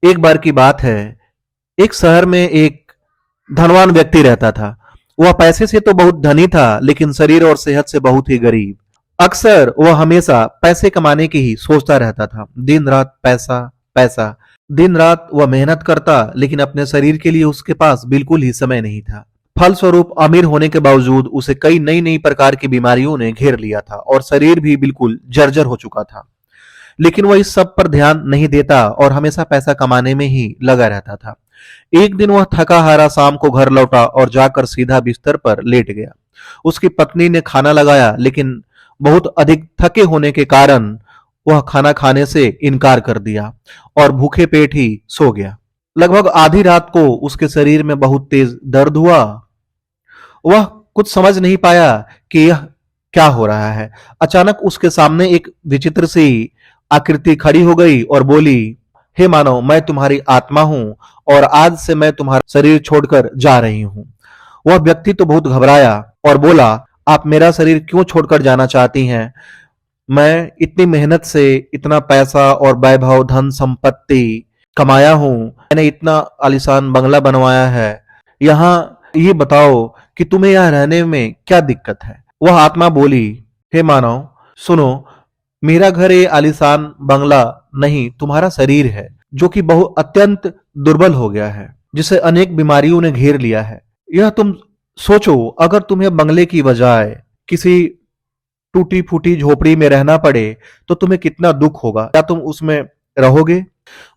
एक बार की बात है, एक शहर में एक धनवान व्यक्ति रहता था। वह पैसे से तो बहुत धनी था, लेकिन शरीर और सेहत से बहुत ही गरीब। अक्सर वह हमेशा पैसे कमाने की ही सोचता रहता था। दिन रात पैसा, पैसा। दिन रात वह मेहनत करता, लेकिन अपने शरीर के लिए उसके पास बिल्कुल ही समय नहीं था। फलस्वरूप अमीर होने के बावजूद उसे कई नई नई प्रकार की बीमारियों ने घेर लिया था और शरीर भी बिल्कुल जर्जर हो चुका था। लेकिन वह इस सब पर ध्यान नहीं देता और हमेशा पैसा कमाने में ही लगा रहता था। एक दिन वह थका हारा शाम को घर लौटा और जाकर सीधा बिस्तर पर लेट गया। उसकी पत्नी ने खाना लगाया, लेकिन बहुत अधिक थके होने के कारण वह खाना खाने से इनकार कर दिया और भूखे पेट ही सो गया। लगभग आधी रात को उसके शरीर में बहुत तेज दर्द हुआ। वह कुछ समझ नहीं पाया कि यह क्या हो रहा है। अचानक उसके सामने एक विचित्र सी आकृति खड़ी हो गई और बोली, हे मानव, मैं तुम्हारी आत्मा हूं और आज से मैं तुम्हारा शरीर छोड़कर जा रही हूं। वह व्यक्ति तो बहुत घबराया और बोला, आप मेरा शरीर क्यों छोड़कर जाना चाहती हैं? मैं इतनी मेहनत से इतना पैसा और वैभव, धन संपत्ति कमाया हूं। मैंने इतना आलीशान बंगला बनवाया है। यहाँ ये बताओ कि तुम्हें यहाँ रहने में क्या दिक्कत है? वह आत्मा बोली, हे मानव, सुनो, मेरा घर ये आलीशान बंगला नहीं, तुम्हारा शरीर है, जो कि बहुत अत्यंत दुर्बल हो गया है, जिसे अनेक बीमारियों ने घेर लिया है। यह तुम सोचो, अगर तुम्हें बंगले की बजाय किसी टूटी फूटी झोपड़ी में रहना पड़े तो तुम्हें कितना दुख होगा। क्या तुम उसमें रहोगे?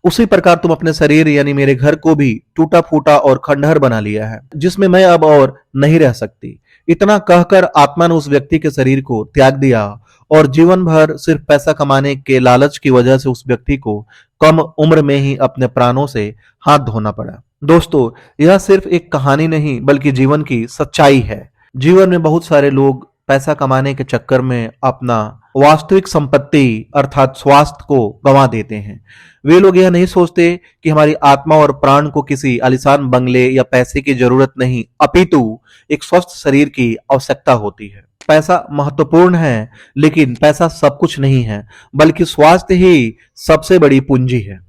उसी प्रकार तुम अपने शरीर यानी मेरे घर को भी टूटा फूटा और खंडहर बना लिया है, जिसमें मैं अब और नहीं रह सकती। इतना कहकर आत्मा ने उस व्यक्ति के शरीर को त्याग दिया और जीवन भर सिर्फ पैसा कमाने के लालच की वजह से उस व्यक्ति को कम उम्र में ही अपने प्राणों से हाथ धोना पड़ा। दोस्तों, यह सिर्फ एक कहानी नहीं बल्कि जीवन की सच्चाई है। जीवन में बहुत सारे लोग पैसा कमाने के चक्कर में अपना वास्तविक संपत्ति अर्थात स्वास्थ्य को गंवा देते हैं। वे लोग यह नहीं सोचते कि हमारी आत्मा और प्राण को किसी आलीशान बंगले या पैसे की जरूरत नहीं, अपितु एक स्वस्थ शरीर की आवश्यकता होती है। पैसा महत्वपूर्ण है, लेकिन पैसा सब कुछ नहीं है, बल्कि स्वास्थ्य ही सबसे बड़ी पूंजी है।